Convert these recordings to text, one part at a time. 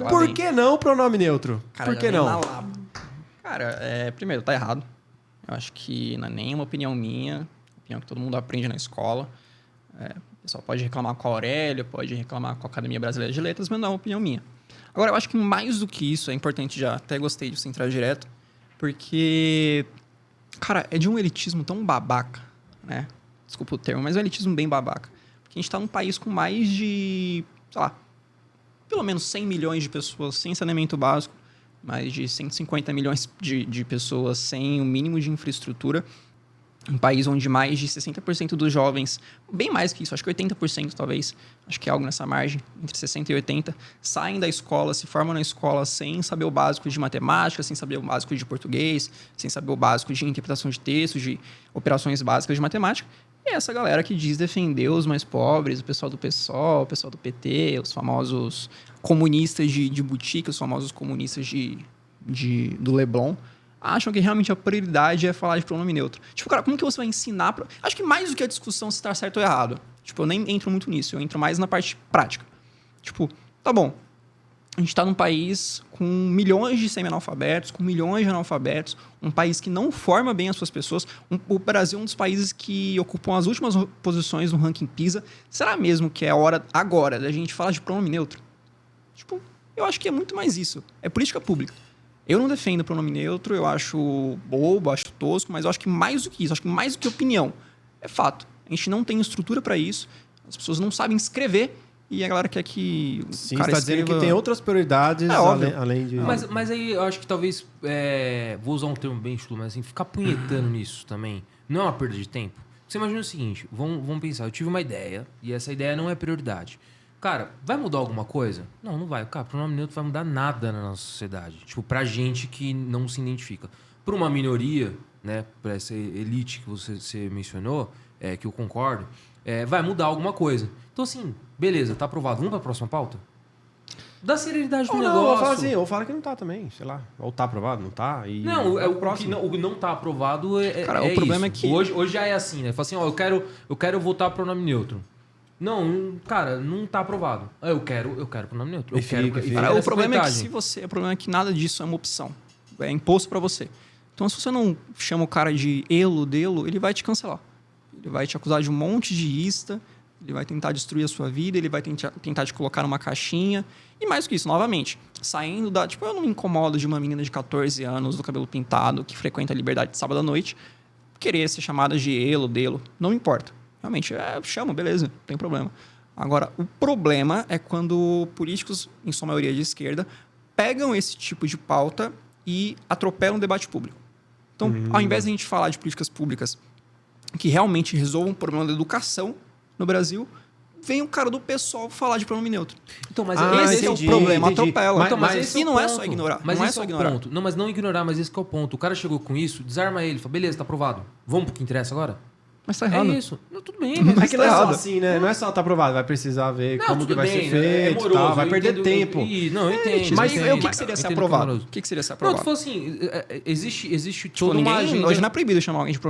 Por que não pronome neutro? Cara, Por que não? Cara, primeiro, tá errado. Eu acho que não é nenhuma opinião minha, opinião que todo mundo aprende na escola. O pessoal pode reclamar com a Aurélia, pode reclamar com a Academia Brasileira de Letras, mas não é uma opinião minha. Agora, eu acho que mais do que isso, é importante já, até gostei de você entrar direto, porque, cara, é de um elitismo tão babaca, né? Desculpa o termo, mas é um elitismo bem babaca. Porque a gente tá num país com mais de, sei lá, pelo menos 100 milhões de pessoas sem saneamento básico, mais de 150 milhões de pessoas sem o mínimo de infraestrutura. Um país onde mais de 60% dos jovens, bem mais que isso, acho que 80% talvez, acho que é algo nessa margem, entre 60% e 80%, saem da escola, se formam na escola sem saber o básico de matemática, sem saber o básico de português, sem saber o básico de interpretação de textos, de operações básicas de matemática. E essa galera que diz defender os mais pobres, o pessoal do PSOL, o pessoal do PT, os famosos comunistas de boutique, os famosos comunistas do Leblon, acham que realmente a prioridade é falar de pronome neutro. Tipo, cara, como que você vai ensinar... Acho que mais do que a discussão se está certo ou errado. Tipo, eu nem entro muito nisso, eu entro mais na parte prática. Tipo, tá bom, a gente está num país com milhões de semi-analfabetos, com milhões de analfabetos, um país que não forma bem as suas pessoas. O Brasil é um dos países que ocupam as últimas posições no ranking PISA. Será mesmo que é a hora agora da gente falar de pronome neutro? Tipo, eu acho que é muito mais isso. É política pública. Eu não defendo o pronome neutro, eu acho bobo, acho tosco, mas eu acho que mais do que isso, acho que mais do que opinião, é fato. A gente não tem estrutura para isso, as pessoas não sabem escrever e a galera quer que o Sim, cara está escreva... dizendo que tem outras prioridades além de... Mas aí eu acho que talvez, vou usar um termo bem chulo, mas assim, ficar punhetando nisso também não é uma perda de tempo. Você imagina o seguinte, vamos pensar, eu tive uma ideia e essa ideia não é prioridade. Cara, vai mudar alguma coisa? Não, não vai. Cara, pronome neutro vai mudar nada na nossa sociedade. Tipo, pra gente que não se identifica. Pra uma minoria, né? Pra essa elite que você mencionou, que eu concordo, vai mudar alguma coisa. Então, assim, beleza, tá aprovado. Vamos pra próxima pauta? Dá seriedade no negócio. Ou fala assim, ou fala que não tá também, sei lá. Ou tá aprovado, não tá. E não, o próximo. O que não tá aprovado Cara, o problema isso. é que... Hoje já é assim, né? Fala assim, ó, eu quero votar pronome neutro. Não, cara, não tá aprovado. Eu quero pronome neutro. Cara, o problema é que o problema é que nada disso é uma opção. É imposto pra você. Então, se você não chama o cara de delo, ele vai te cancelar. Ele vai te acusar de um monte de ista, ele vai tentar destruir a sua vida, ele vai tentar te colocar numa caixinha. E mais que isso, novamente, saindo da... Tipo, eu não me incomodo de uma menina de 14 anos, do cabelo pintado, que frequenta a Liberdade de sábado à noite, querer ser chamada de delo. Não me importa. Realmente, chama, beleza, não tem problema. Agora, o problema é quando políticos, em sua maioria de esquerda, pegam esse tipo de pauta e atropelam o debate público. Então, ao invés de a gente falar de políticas públicas que realmente resolvam o problema da educação no Brasil, vem o cara do PSOL falar de pronome neutro. Então, mas esse é o problema, atropela. Mas e não é só ignorar. Mas não é esse só é o ignorar. ponto. Não, mas não ignorar, mas esse que é o ponto. O cara chegou com isso, desarma ele, fala, beleza, tá aprovado. Vamos pro que interessa agora? Mas tá errado. É isso. Não, tudo bem. Mas É que não é só assim, né? Não é só tá aprovado. Vai precisar ver como que vai ser feito e tal. Vai perder tempo. Não, eu entendo. Mas o que seria ser aprovado? O que seria ser aprovado? Não, tu falou assim, existe Tipo, toda uma agenda... Hoje não é proibido chamar alguém de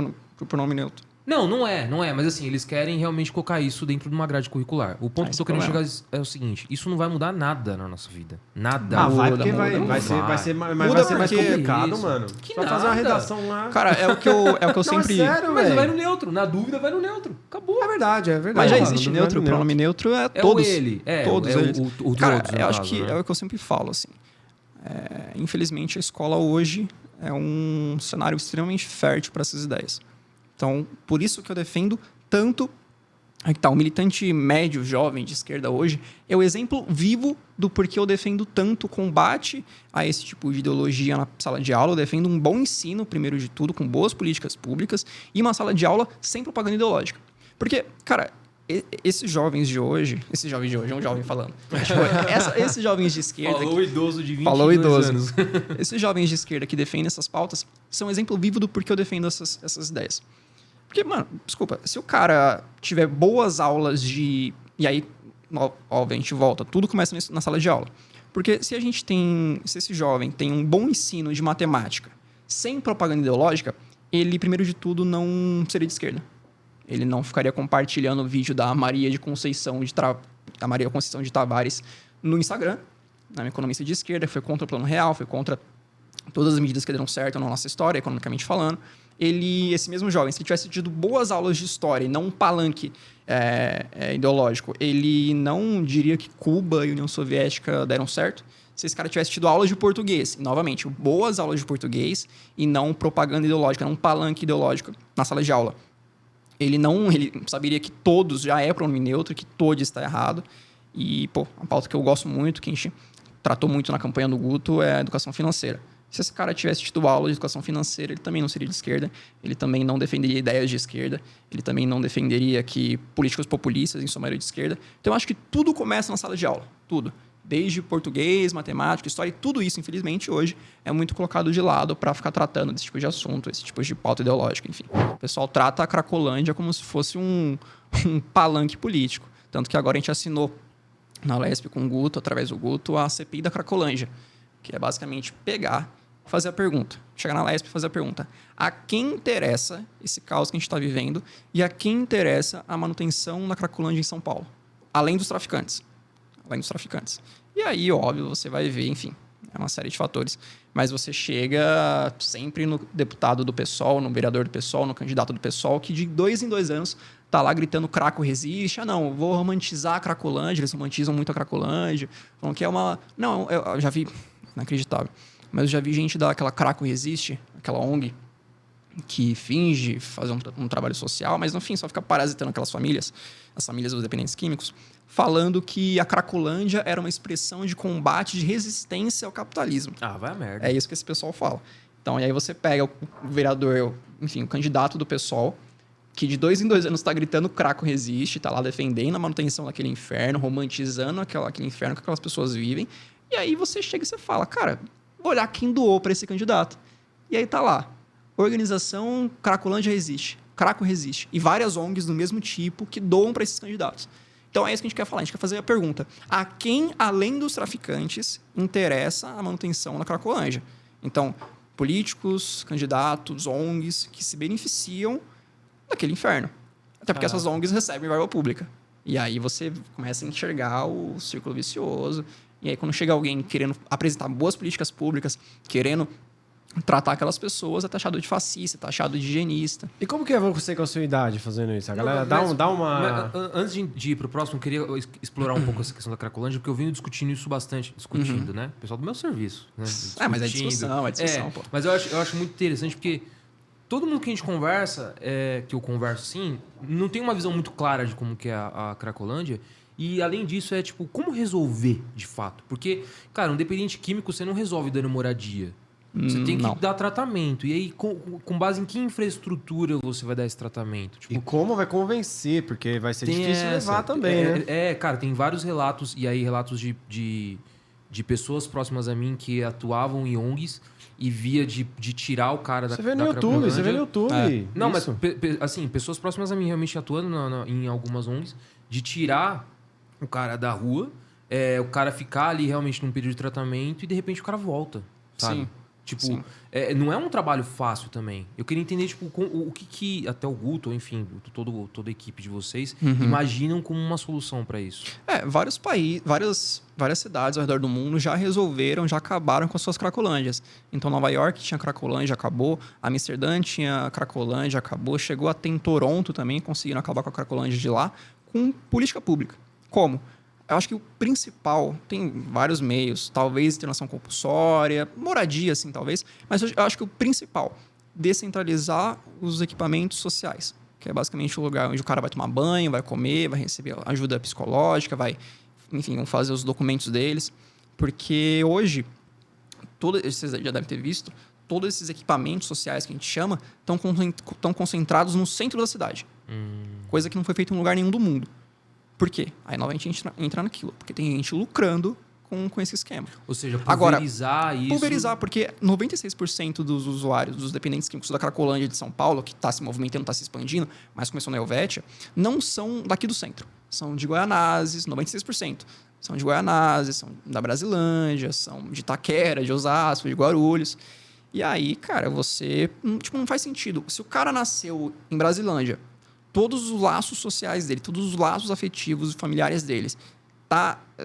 pronome neutro. Não é. Mas assim, eles querem realmente colocar isso dentro de uma grade curricular. O ponto que eu tô querendo chegar é o seguinte, isso não vai mudar nada na nossa vida. Nada. Vai porque vai ser mais complicado, isso. mano. Que Só nada. fazer uma redação lá. Cara, é o que eu sempre... sério, Mas velho. vai no neutro. Na dúvida, vai no neutro. Acabou. É verdade. Mas já existe neutro, o pronome neutro é todos. É o ele. Todos eles. O Cara, todos, eu acho caso, que né? é o que eu sempre falo, assim. Infelizmente, a escola hoje é um cenário extremamente fértil para essas ideias. Então, por isso que eu defendo tanto... o militante médio, jovem, de esquerda hoje, é o exemplo vivo do porquê eu defendo tanto o combate a esse tipo de ideologia na sala de aula. Eu defendo um bom ensino, primeiro de tudo, com boas políticas públicas e uma sala de aula sem propaganda ideológica. Porque, cara, esses jovens de hoje... Esse jovem de hoje é um jovem falando. Tipo, esses jovens de esquerda... Falou idoso de 22 Falou idoso. anos. Esses jovens de esquerda que defendem essas pautas são um exemplo vivo do porquê eu defendo essas ideias. Porque, mano, desculpa, se o cara tiver boas aulas de... E aí, óbvio, a gente volta, tudo começa na sala de aula. Porque se esse jovem tem um bom ensino de matemática, sem propaganda ideológica, ele, primeiro de tudo, não seria de esquerda. Ele não ficaria compartilhando o vídeo da Maria Conceição de Tavares no Instagram. né, um economista de esquerda, foi contra o Plano Real, foi contra todas as medidas que deram certo na nossa história, economicamente falando. Esse mesmo jovem, se ele tivesse tido boas aulas de história e não um palanque ideológico, ele não diria que Cuba e União Soviética deram certo. Se esse cara tivesse tido aulas de português, e, novamente, boas aulas de português e não propaganda ideológica, não um palanque ideológico na sala de aula. Ele saberia que todos já é pronome neutro, que todos está errado. E, uma pauta que eu gosto muito, que a gente tratou muito na campanha do Guto, é a educação financeira. Se esse cara tivesse tido aula de educação financeira, ele também não seria de esquerda, ele também não defenderia ideias de esquerda, ele também não defenderia que políticos populistas, em sua maioria, de esquerda. Então, eu acho que tudo começa na sala de aula, tudo. Desde português, matemática, história, tudo isso, infelizmente, hoje é muito colocado de lado para ficar tratando desse tipo de assunto, esse tipo de pauta ideológica, enfim. O pessoal trata a Cracolândia como se fosse um palanque político. Tanto que agora a gente assinou na Lesp com o Guto, através do Guto, a CPI da Cracolândia, que é basicamente pegar, fazer a pergunta, chegar na Lesp e fazer a pergunta: a quem interessa esse caos que a gente está vivendo e a quem interessa a manutenção da Cracolândia em São Paulo? Além dos traficantes. E aí, óbvio, você vai ver, enfim, é uma série de fatores. Mas você chega sempre no deputado do PSOL, no vereador do PSOL, no candidato do PSOL, que de 2 em 2 anos tá lá gritando Craco resiste. Não, vou romantizar a Cracolândia, eles romantizam muito a Cracolândia. Falam que é uma... Não, eu já vi, inacreditável, mas eu já vi gente daquela Craco resiste, aquela ONG, que finge fazer um trabalho social, mas no fim só fica parasitando aquelas famílias, as famílias dos dependentes químicos, falando que a Cracolândia era uma expressão de combate, de resistência ao capitalismo. Vai a merda. É isso que esse pessoal fala. Então, e aí você pega o vereador, enfim, o candidato do PSOL, que de 2 em 2 anos está gritando Craco resiste, está lá defendendo a manutenção daquele inferno, romantizando aquele inferno que aquelas pessoas vivem. E aí você chega e você fala, cara, vou olhar quem doou para esse candidato. E aí tá lá, organização Cracolândia resiste, Craco resiste. E várias ONGs do mesmo tipo que doam para esses candidatos. Então é isso que a gente quer falar. A gente quer fazer a pergunta: a quem, além dos traficantes, interessa a manutenção da Cracolândia? Então, políticos, candidatos, ONGs que se beneficiam daquele inferno. Até porque essas ONGs recebem verba pública. E aí você começa a enxergar o círculo vicioso. E aí quando chega alguém querendo apresentar boas políticas públicas, querendo tratar aquelas pessoas, é taxado de fascista, é taxado de higienista. E como que é você com a sua idade fazendo isso? A galera dá uma... Antes de ir pro próximo, eu queria explorar um pouco essa questão da Cracolândia, porque eu venho discutindo isso bastante, né? O pessoal do meu serviço, né? Mas é discussão, pô. Mas eu acho muito interessante, porque todo mundo que a gente conversa, que eu converso assim, não tem uma visão muito clara de como que é a Cracolândia. E, além disso, como resolver, de fato? Porque, cara, um dependente químico, você não resolve dando moradia. Você tem que dar tratamento. E aí, com base em que infraestrutura você vai dar esse tratamento? E como vai convencer? Porque vai ser difícil levar também, né? Cara, tem vários relatos. E aí, relatos de pessoas próximas a mim que atuavam em ONGs e via de tirar o cara da Cracolândia. Você vê no YouTube. Não, mas assim, pessoas próximas a mim realmente atuando em algumas ONGs, de tirar o cara da rua, o cara ficar ali realmente num período de tratamento e de repente o cara volta, sabe? Sim. Tipo, não é um trabalho fácil também. Eu queria entender, o que até o Guto, enfim, toda a equipe de vocês, imaginam como uma solução para isso. Vários países, várias cidades ao redor do mundo já acabaram com as suas Cracolândias. Então, Nova York tinha Cracolândia, acabou. Amsterdã tinha Cracolândia, acabou. Chegou até em Toronto também, conseguiram acabar com a Cracolândia de lá, com política pública. Como? Eu acho que o principal, tem vários meios, talvez internação compulsória, moradia, assim, talvez, mas eu acho que o principal, descentralizar os equipamentos sociais, que é basicamente o lugar onde o cara vai tomar banho, vai comer, vai receber ajuda psicológica, vão fazer os documentos deles, porque hoje, vocês já devem ter visto, todos esses equipamentos sociais que a gente chama estão concentrados no centro da cidade, coisa que não foi feita em lugar nenhum do mundo. Por quê? Aí novamente a gente entra naquilo. Porque tem gente lucrando com esse esquema. Ou seja, pulverizar isso... Pulverizar, porque 96% dos usuários, dos dependentes químicos da Cracolândia de São Paulo, que está se movimentando, está se expandindo, mas começou na Helvétia, não são daqui do centro. São de Guaianazes, 96%. São de Guaianazes, são da Brasilândia, são de Itaquera, de Osasco, de Guarulhos. E aí, cara, não faz sentido. Se o cara nasceu em Brasilândia, todos os laços sociais dele, todos os laços afetivos e familiares deles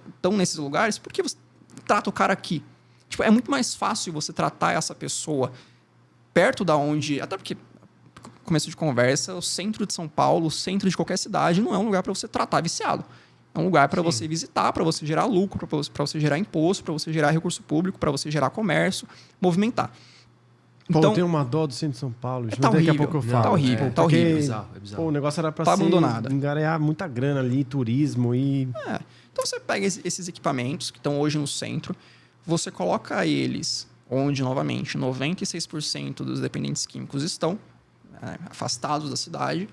estão nesses lugares, porque trata o cara aqui. Tipo, é muito mais fácil você tratar essa pessoa perto da onde... Até porque, começo de conversa, o centro de São Paulo, o centro de qualquer cidade, não é um lugar para você tratar viciado. É um lugar para você visitar, para você gerar lucro, para você gerar imposto, para você gerar recurso público, para você gerar comércio, movimentar. Então, eu tenho uma dó do centro de São Paulo. Tá horrível, daqui a pouco eu falo. Tá horrível, tá porque, horrível. É bizarro. Pô, o negócio era para Tá ser abandonada. engarear muita grana ali, turismo e... Então você pega esses equipamentos que estão hoje no centro, você coloca eles onde, novamente, 96% dos dependentes químicos estão, afastados da cidade,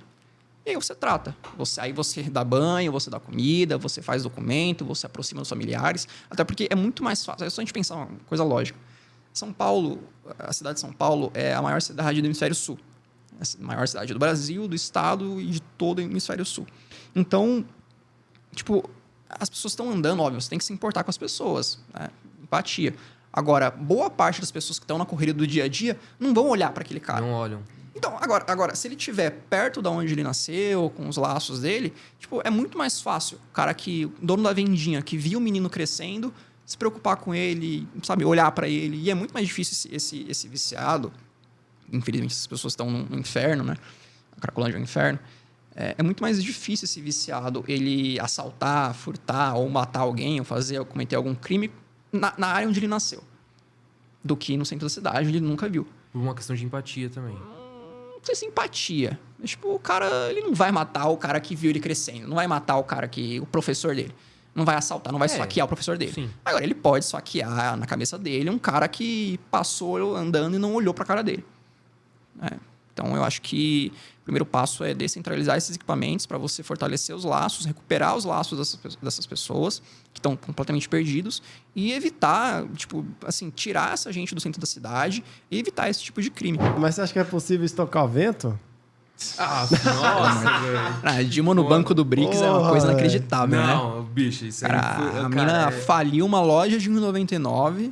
e aí você trata. Aí você dá banho, você dá comida, você faz documento, você aproxima dos familiares, até porque é muito mais fácil. É só a gente pensar uma coisa lógica. São Paulo, a cidade de São Paulo é a maior cidade do Hemisfério Sul. É a maior cidade do Brasil, do estado e de todo o Hemisfério Sul. Então, tipo, as pessoas estão andando, óbvio, você tem que se importar com as pessoas, né? Empatia. Agora, boa parte das pessoas que estão na corrida do dia a dia não vão olhar para aquele cara. Não olham. Então, agora, se ele estiver perto da onde ele nasceu, com os laços dele, tipo, é muito mais fácil o cara o dono da vendinha, que viu o menino crescendo, se preocupar com ele, sabe, olhar para ele. E é muito mais difícil esse viciado. Infelizmente, essas pessoas estão no inferno, né? A Cracolândia é um inferno. É muito mais difícil esse viciado ele assaltar, furtar ou matar alguém ou cometer algum crime na área onde ele nasceu do que no centro da cidade, onde ele nunca viu. Por uma questão de empatia também. Não sei se empatia. Mas, tipo, o cara, ele não vai matar o cara que viu ele crescendo. Não vai matar o professor dele. Não vai assaltar, não vai esfaquear o professor dele. Sim. Agora, ele pode esfaquear na cabeça dele um cara que passou andando e não olhou pra cara dele. Então, eu acho que o primeiro passo é descentralizar esses equipamentos para você fortalecer os laços, recuperar os laços dessas pessoas que estão completamente perdidos e evitar, tipo, assim, tirar essa gente do centro da cidade e evitar esse tipo de crime. Mas você acha que é possível estocar o vento? Nossa, velho. A Dilma no banco do BRICS é uma coisa inacreditável, né? Não, bicho, isso aí foi... A mina faliu uma loja de 1,99.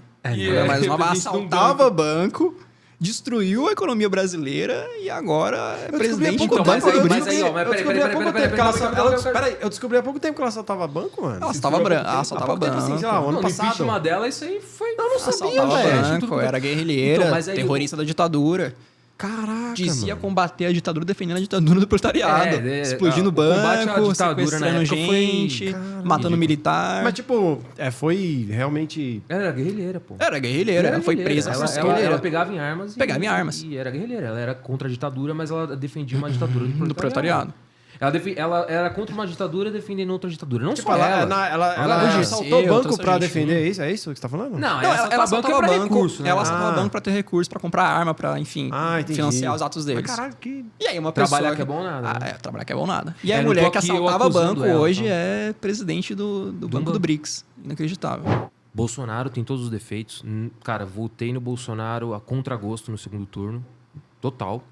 Mas ela assaltava banco, destruiu a economia brasileira e agora é presidente então, do mas banco. aí, ó, mas peraí. Eu descobri há pouco tempo que ela assaltava banco, mano. Ela assaltava banco. Assim, sei lá, ano No passado. impeachment dela, isso aí foi... Eu não sabia, Assaltava velho. banco, era guerrilheira, Então, mas aí terrorista da ditadura. Caraca, Dizia mano. combater a ditadura, defendendo a ditadura do proletariado. Explodindo o combate à banco, ditadura na sequestrando época foi- gente, Caralho. matando militar. Mas, tipo, foi realmente... Ela era guerrilheira, pô. Era guerrilheira, ela foi presa por ser guerrilheira. Ela pegava em armas. Pegava em armas. E era guerrilheira. Ela era contra a ditadura, mas ela defendia uma ditadura do do proletariado. Ela era contra uma ditadura defendendo outra ditadura. Não Tipo, só ela. ela assaltou eu banco trouxe a pra gente. defender isso? É isso que você tá falando? Não, Não, ela assaltava banco, recurso, né? Ela assaltava banco pra ter recurso, pra comprar arma, pra, enfim, Entendi. financiar os atos deles. Mas caralho, que... E aí uma pessoa... Trabalhar que é bom nada, né? trabalhar que é bom nada. E É, a não mulher tô que aqui eu assaltava acusando banco ela, hoje então. é presidente do banco do BRICS. Inacreditável. Bolsonaro tem todos os defeitos. Cara, votei no Bolsonaro a contragosto no segundo turno. Total.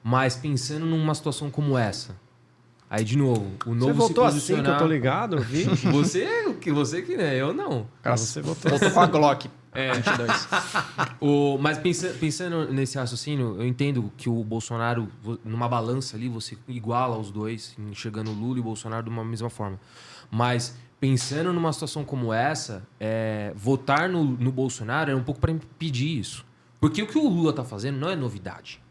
Mas pensando numa situação como essa... Aí, de novo, o novo Você votou se assim que eu posicionar... tô ligado, eu vi. Você que né? Eu não. Cara, você votou. Voltou com a Glock. É. 22. Mas pensando nesse raciocínio, eu entendo que o Bolsonaro, numa balança ali, você iguala os dois, enxergando o Lula e o Bolsonaro de uma mesma forma. Mas pensando numa situação como essa, votar no Bolsonaro é um pouco para impedir isso. Porque o que o Lula tá fazendo não é novidade.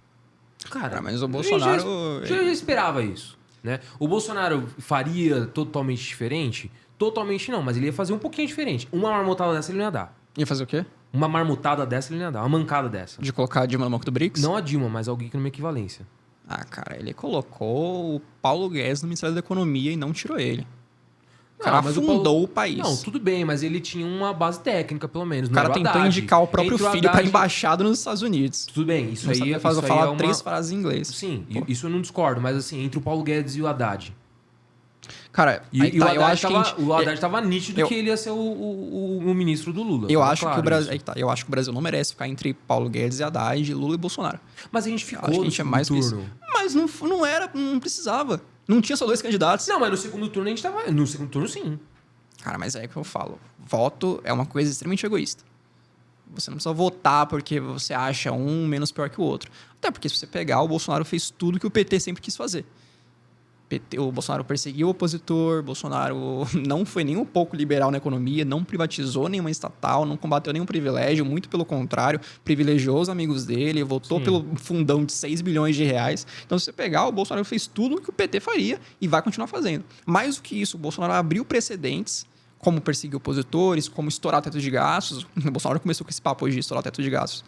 Cara, Mas o Bolsonaro... já esperava isso. Né? O Bolsonaro faria totalmente diferente? Totalmente não, mas ele ia fazer um pouquinho diferente. Uma marmotada dessa ele não ia dar. Ia fazer o quê? Uma marmotada dessa ele não ia dar. Uma mancada dessa. De colocar a Dilma no banco do BRICS? Não a Dilma, mas alguém que numa equivalência. Cara, ele colocou o Paulo Guedes no Ministério da Economia e não tirou ele. O cara mas afundou o país. Não, tudo bem, mas ele tinha uma base técnica, pelo menos. O cara tentou indicar o próprio filho para embaixada nos Estados Unidos. Tudo bem, isso Não aí... sabia falar isso aí é uma... 3 frases em inglês. Sim, isso eu não discordo, mas assim, entre o Paulo Guedes e o Haddad. Cara, E o eu acho que o Haddad estava nítido que ele ia ser o ministro do Lula. Eu Tava acho claro que o Brasil, isso. eu acho que o Brasil não merece ficar entre Paulo Guedes e Haddad, Lula e Bolsonaro. Mas a gente Eu ficou acho que a no gente é mais que isso. turno. Mas não era, não precisava. Não tinha só 2 candidatos. Não, mas no segundo turno a gente tava... No segundo turno, sim. Cara, mas é que eu falo. Voto é uma coisa extremamente egoísta. Você não precisa votar porque você acha um menos pior que o outro. Até porque se você pegar, o Bolsonaro fez tudo que o PT sempre quis fazer. O Bolsonaro perseguiu o opositor, Bolsonaro não foi nem um pouco liberal na economia, não privatizou nenhuma estatal, não combateu nenhum privilégio, muito pelo contrário, privilegiou os amigos dele, votou pelo fundão de 6 bilhões de reais. Então, se você pegar, o Bolsonaro fez tudo o que o PT faria e vai continuar fazendo. Mais do que isso, o Bolsonaro abriu precedentes, como perseguir opositores, como estourar teto de gastos. O Bolsonaro começou com esse papo hoje de estourar teto de gastos.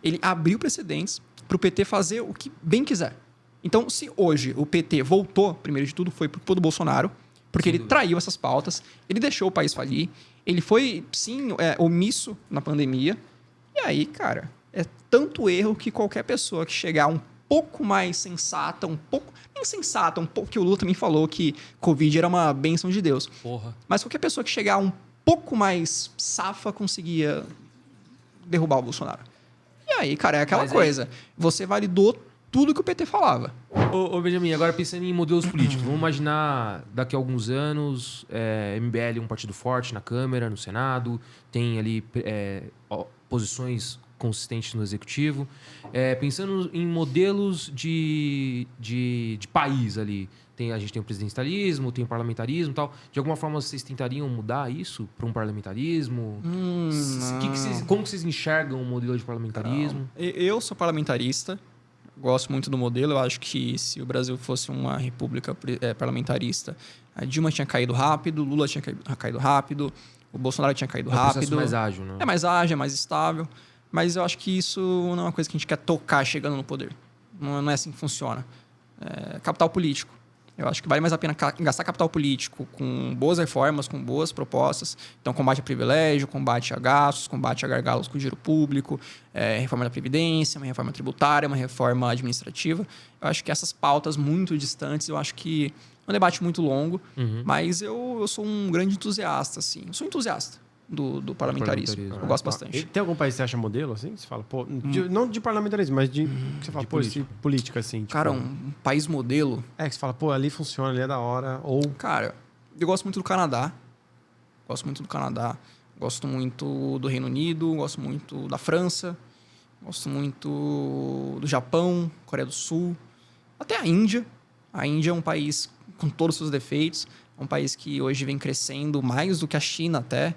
Ele abriu precedentes para o PT fazer o que bem quiser. Então, se hoje o PT voltou, primeiro de tudo, foi por culpa do Bolsonaro, porque ele traiu essas pautas, ele deixou o país falir, ele foi, sim, omisso na pandemia. E aí, cara, é tanto erro que qualquer pessoa que chegar um pouco mais sensata, um pouco, que o Lula também falou que Covid era uma bênção de Deus. Porra. Mas qualquer pessoa que chegar um pouco mais safa conseguia derrubar o Bolsonaro. E aí, cara, é aquela coisa. Você validou tudo que o PT falava. Ô Benjamin, agora pensando em modelos políticos, vamos imaginar daqui a alguns anos, MBL um partido forte na Câmara, no Senado, tem ali posições consistentes no Executivo. Pensando em modelos de país ali, a gente tem o presidencialismo, tem o parlamentarismo e tal. De alguma forma, vocês tentariam mudar isso para um parlamentarismo? Como que vocês enxergam o modelo de parlamentarismo? Eu sou parlamentarista. Gosto muito do modelo. Eu acho que se o Brasil fosse uma república parlamentarista, a Dilma tinha caído rápido, Lula tinha caído rápido, o Bolsonaro tinha caído rápido. É um processo mais ágil, né? É mais ágil, é mais estável. Mas eu acho que isso não é uma coisa que a gente quer tocar chegando no poder. Não é assim que funciona. Capital político. Eu acho que vale mais a pena gastar capital político com boas reformas, com boas propostas. Então, combate a privilégio, combate a gastos, combate a gargalos com o dinheiro público, reforma da Previdência, uma reforma tributária, uma reforma administrativa. Eu acho que essas pautas muito distantes, eu acho que é um debate muito longo, mas eu sou um grande entusiasta, assim. Eu sou entusiasta do parlamentarismo. Eu gosto bastante. Tem algum país que você acha modelo, assim? Você fala, pô, não de parlamentarismo, mas de que você fala, pô, política, assim. Tipo, cara, um país modelo. Que você fala, pô, ali funciona, ali é da hora. Ou. Cara, eu gosto muito do Canadá. Gosto muito do Reino Unido, gosto muito da França, gosto muito do Japão, Coreia do Sul, até a Índia. A Índia é um país com todos os seus defeitos, é um país que hoje vem crescendo mais do que a China até.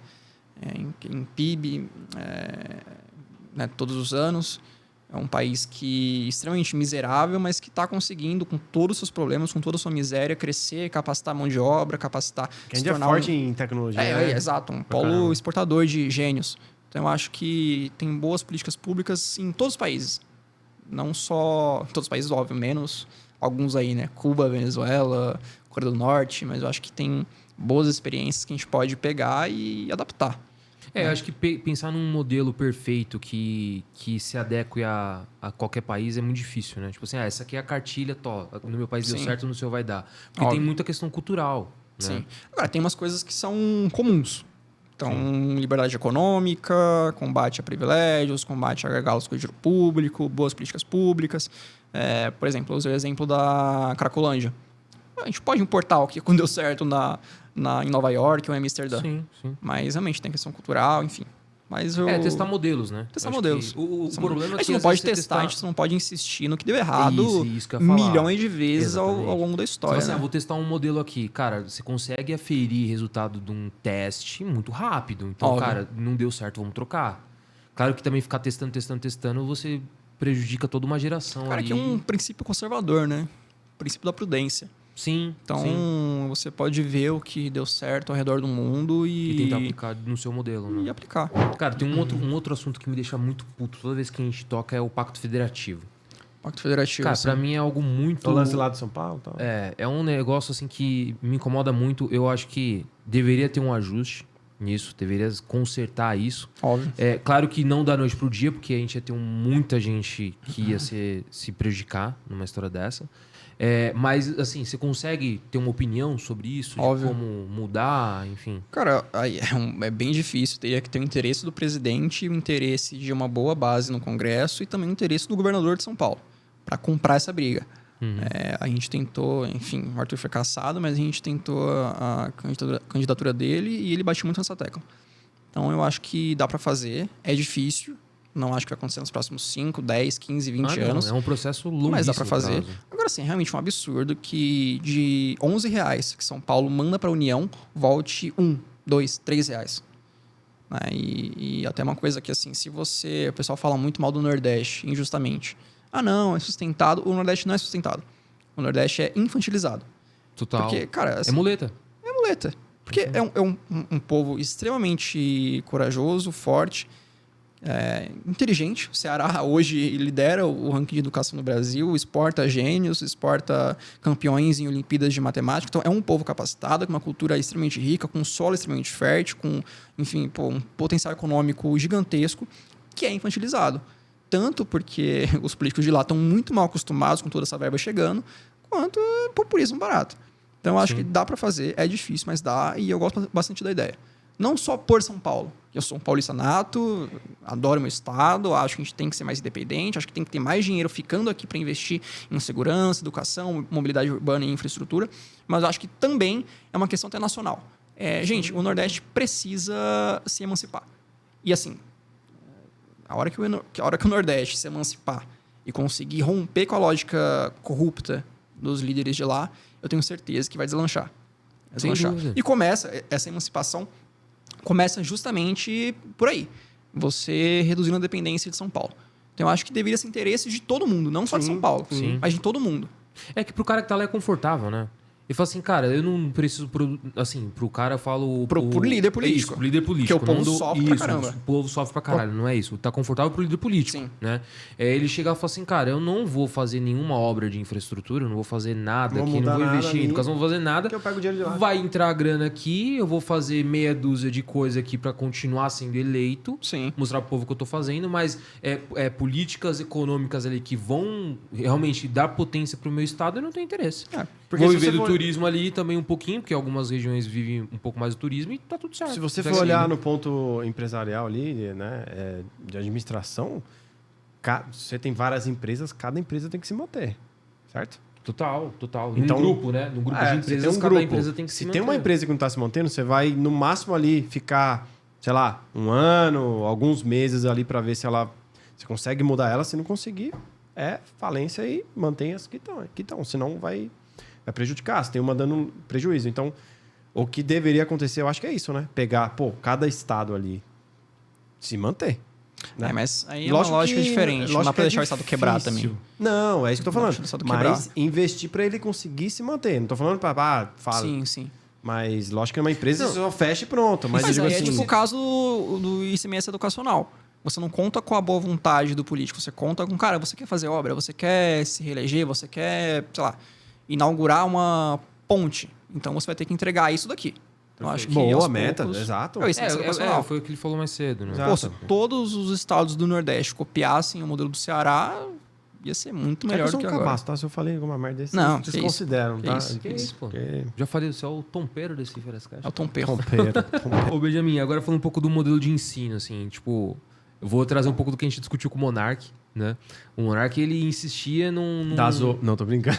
Em PIB, todos os anos. É um país que extremamente miserável, mas que está conseguindo, com todos os seus problemas, com toda a sua miséria, crescer, capacitar a mão de obra, capacitar... Que ainda é forte em tecnologia. Exato. Um polo exportador de gênios. Então, eu acho que tem boas políticas públicas em todos os países. Não só... Todos os países, óbvio, menos alguns aí, né? Cuba, Venezuela, Coreia do Norte. Mas eu acho que tem boas experiências que a gente pode pegar e adaptar. Eu acho que pensar num modelo perfeito que se adeque a qualquer país é muito difícil, né? Tipo assim, essa aqui é a cartilha, no meu país deu certo, no seu vai dar. Porque tem muita questão cultural. Né? Sim. Agora, tem umas coisas que são comuns. Então, liberdade econômica, combate a privilégios, combate a gargalos com o dinheiro público, boas políticas públicas. Por exemplo, eu usei o exemplo da Cracolândia. A gente pode importar o que deu certo em Nova York ou em Amsterdã. Sim. Mas realmente tem questão cultural, enfim. Mas testar modelos, né? Testar modelos. O problema é que a gente não pode testar, a gente não pode insistir no que deu errado isso que eu ia falar. Milhões de vezes ao longo da história. Então, vou testar um modelo aqui. Cara, você consegue aferir resultado de um teste muito rápido. Então, cara, não deu certo, vamos trocar. Claro que também ficar testando, você prejudica toda uma geração. Cara, ali. que é um princípio conservador, né? O princípio da prudência. Sim. Então, você pode ver o que deu certo ao redor do mundo e tentar aplicar no seu modelo, né? E aplicar. Cara, tem um outro assunto que me deixa muito puto toda vez que a gente toca, é o Pacto Federativo. Pacto Federativo, cara, pra mim é algo muito... O lance lá de São Paulo e tal. É um negócio assim que me incomoda muito. Eu acho que deveria ter um ajuste nisso, deveria consertar isso. Óbvio. Claro que não da noite pro dia, porque a gente ia ter muita gente que ia se prejudicar numa história dessa. Mas, assim, você consegue ter uma opinião sobre isso? Óbvio. De como mudar, enfim? Cara, aí é bem difícil. Teria que ter o interesse do presidente, o interesse de uma boa base no Congresso e também o interesse do governador de São Paulo para comprar essa briga. A gente tentou, enfim, o Arthur foi cassado, mas a gente tentou a candidatura dele e ele bateu muito nessa tecla. Então, eu acho que dá para fazer. É difícil. Não acho que vai acontecer nos próximos 5, 10, 15, 20 anos. É um processo longo. Mas dá para fazer. Agora sim, é realmente um absurdo que de R$11 que São Paulo manda para a União, volte R$1, R$2, R$3. Né? E até uma coisa que, assim, se você... O pessoal fala muito mal do Nordeste, injustamente. Ah, não, é sustentado. O Nordeste não é sustentado. O Nordeste é infantilizado. Total. Porque, cara... Assim, é muleta. É muleta. Porque é um povo extremamente corajoso, forte, inteligente. O Ceará hoje lidera o ranking de educação no Brasil, exporta gênios, exporta campeões em Olimpíadas de Matemática. Então, é um povo capacitado, com uma cultura extremamente rica, com um solo extremamente fértil, com, enfim, um potencial econômico gigantesco, que é infantilizado. Tanto porque os políticos de lá estão muito mal acostumados com toda essa verba chegando, quanto populismo barato. Então, eu acho que dá para fazer, é difícil, mas dá, e eu gosto bastante da ideia. Não só por São Paulo. Eu sou um paulista nato, adoro meu estado, acho que a gente tem que ser mais independente, acho que tem que ter mais dinheiro ficando aqui para investir em segurança, educação, mobilidade urbana e infraestrutura, mas eu acho que também é uma questão até nacional. Gente, o Nordeste precisa se emancipar. E assim, a hora que o Nordeste se emancipar e conseguir romper com a lógica corrupta dos líderes de lá, eu tenho certeza que vai deslanchar. E essa emancipação começa justamente por aí. Você reduzindo a dependência de São Paulo. Então, eu acho que deveria ser interesse de todo mundo, não só de São Paulo, mas de todo mundo. É que pro cara que tá lá é confortável, né? Ele fala assim, cara, eu não preciso... pro cara eu falo... Pro líder político. Isso, pro líder político. Porque o povo sofre pra caramba. O povo sofre pra caralho, não é isso. Tá confortável pro líder político, Sim. né? Ele chega e fala assim, cara, eu não vou fazer nenhuma obra de infraestrutura, eu não vou fazer nada aqui, não vou investir em educação, não vou fazer nada. Que eu pego o dinheiro de lá. Vai entrar a grana aqui, eu vou fazer meia dúzia de coisa aqui pra continuar sendo eleito. Sim. Mostrar pro povo o que eu tô fazendo, mas políticas econômicas ali que vão realmente dar potência pro meu estado, eu não tenho interesse. Porque vou viver do turismo ali também um pouquinho, porque algumas regiões vivem um pouco mais do turismo e tá tudo certo. Se você for olhar no ponto empresarial ali, né, de administração, você tem várias empresas, cada empresa tem que se manter, certo? Total. Então, num grupo, né? Num grupo de empresas, cada empresa tem que se manter. Se tem uma empresa que não está se mantendo, você vai, no máximo ali, ficar, sei lá, 1 ano, alguns meses ali para ver se você consegue mudar ela. Se não conseguir, falência e mantém as que estão. Senão vai prejudicar, você tem uma dando prejuízo. Então, o que deveria acontecer, eu acho que é isso, né? Pegar, cada estado ali se manter. Né? Mas aí é uma lógica diferente. Não dá pra deixar o estado quebrar também. Não, é isso que eu tô falando. Mas investir para ele conseguir se manter. Não tô falando para... Sim. Mas, lógico que é uma empresa só fecha e pronto. Mas eu digo assim, é tipo o caso do ICMS educacional. Você não conta com a boa vontade do político. Você conta com, cara, você quer fazer obra, você quer se reeleger, você quer, sei lá, inaugurar uma ponte. Então, você vai ter que entregar isso daqui. Então, acho que boa meta, exato. Foi o que ele falou mais cedo, né? Pô, se todos os estados do Nordeste copiassem o modelo do Ceará, ia ser muito melhor do que agora. Cabaço, tá? Se eu falei alguma merda desse, não, vocês consideram, tá? Que isso, pô. Já falei, você é o tompeiro desse Ferascast. É o tompeiro. Ô, Benjamin, agora falando um pouco do modelo de ensino, assim, tipo... Eu vou trazer um pouco do que a gente discutiu com o Monark, né? O Monark, ele insistia num... Não, tô brincando.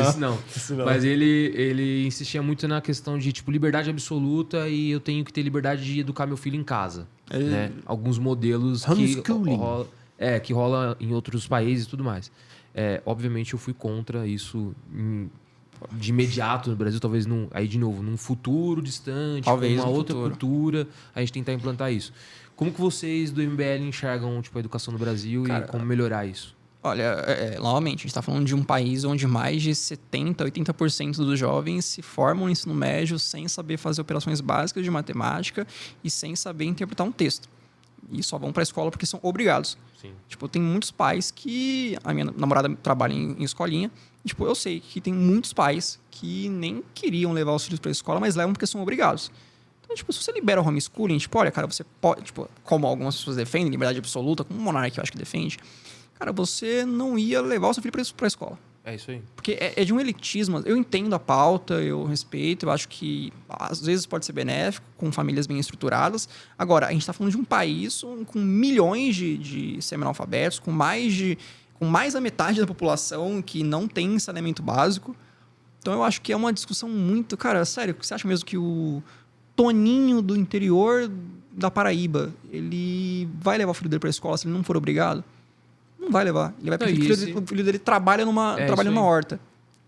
Isso não. Mas ele insistia muito na questão de, tipo, liberdade absoluta e eu tenho que ter liberdade de educar meu filho em casa. Né? Alguns modelos que rola em outros países e tudo mais. Obviamente, eu fui contra isso de imediato no Brasil, talvez aí de novo, num futuro distante, talvez com uma outra cultura, a gente tentar implantar isso. Como que vocês do MBL enxergam a educação no Brasil e como melhorar isso? Olha, novamente, a gente está falando de um país onde mais de 70%, 80% dos jovens se formam no ensino médio sem saber fazer operações básicas de matemática e sem saber interpretar um texto. E só vão para a escola porque são obrigados. Sim. Tipo, tem muitos pais que... A minha namorada trabalha em escolinha. E, tipo, eu sei que tem muitos pais que nem queriam levar os filhos para a escola, mas levam porque são obrigados. Então, tipo, se você libera o homeschooling, tipo, olha, cara, você pode... Tipo, como algumas pessoas defendem, liberdade absoluta, como o Monark eu acho que defende, cara, você não ia levar o seu filho para a escola. É isso aí. Porque é de um elitismo. Eu entendo a pauta, eu respeito, eu acho que às vezes pode ser benéfico, com famílias bem estruturadas. Agora, a gente está falando de um país com milhões de semi-analfabetos, com mais da metade da população que não tem saneamento básico. Então, eu acho que é uma discussão muito... Cara, sério, você acha mesmo que o Toninho do interior da Paraíba, ele vai levar o filho dele pra escola se ele não for obrigado? Não vai levar. Ele vai preferir o filho dele trabalha numa horta,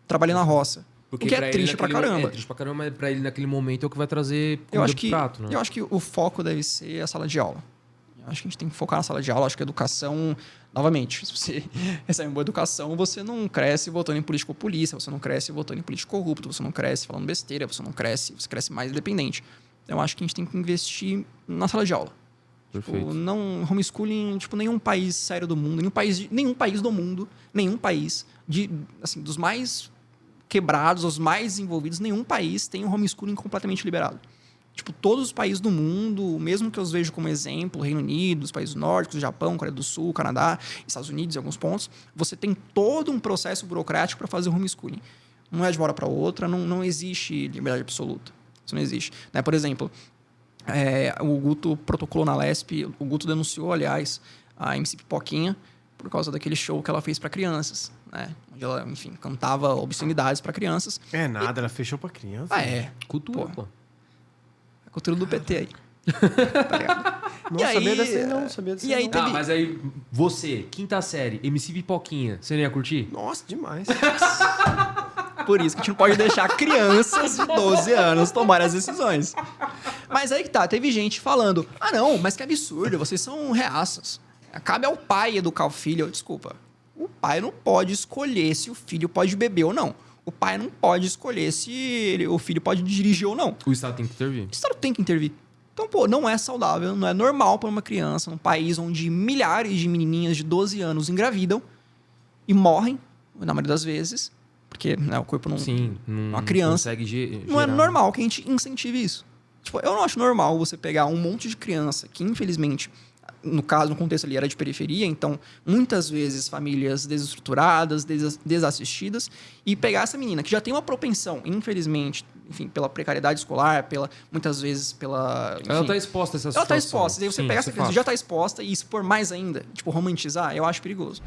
trabalha na roça. Porque o que é triste pra caramba. É triste pra caramba, mas pra ele naquele momento é o que vai trazer Eu acho comida pro prato, né? Eu acho que o foco deve ser a sala de aula. Eu acho que a gente tem que focar na sala de aula. Eu acho que a educação, novamente, se você recebe uma boa educação, você não cresce votando em político populista, você não cresce votando em político corrupto, você não cresce falando besteira, você cresce mais independente. Então, eu acho que a gente tem que investir na sala de aula. Perfeito. Tipo, não homeschooling, tipo, nenhum país sério do mundo, nenhum país do mundo, nenhum país assim, dos mais quebrados, os mais desenvolvidos, nenhum país tem um homeschooling completamente liberado. Tipo, todos os países do mundo, mesmo que eu os vejo como exemplo, Reino Unido, os países nórdicos, Japão, Coreia do Sul, Canadá, Estados Unidos, em alguns pontos, você tem todo um processo burocrático para fazer o homeschooling. Não é de uma hora para outra, não existe liberdade absoluta. Isso não existe. Né? Por exemplo, o Guto protocolou na Lesp, o Guto denunciou, aliás, a MC Pipoquinha por causa daquele show que ela fez para crianças, né? Onde ela, enfim, cantava obscenidades para crianças. É nada, ela fechou pra criança. Cultura, pô. A cultura do PT aí. Tá ligado? Não E aí, sabia dessa aí, não. Sabia dessa e aí não. teve- mas aí você, quinta série, MC Pipoquinha, você não ia curtir? Nossa, demais. Por isso que a gente não pode deixar crianças de 12 anos tomarem as decisões. Mas aí que tá, teve gente falando, não, mas que absurdo, vocês são reaças. Cabe ao pai educar o filho. Desculpa, o pai não pode escolher se o filho pode beber ou não. O pai não pode escolher se o filho pode dirigir ou não. O Estado tem que intervir. O Estado tem que intervir. Então, pô, não é saudável, não é normal para uma criança, num país onde milhares de menininhas de 12 anos engravidam e morrem, na maioria das vezes, porque né, o corpo não... Sim, uma criança... consegue Não é normal que a gente incentive isso. Tipo, eu não acho normal você pegar um monte de criança que, infelizmente, no contexto ali era de periferia, então, muitas vezes, famílias desestruturadas, desassistidas, e pegar essa menina que já tem uma propensão, infelizmente, enfim, pela precariedade escolar, muitas vezes pela... Enfim, ela tá exposta a essa situação. ela tá exposta. E aí você Sim, pegar isso essa é criança que fato. já tá exposta e expor mais ainda, tipo, romantizar, eu acho perigoso.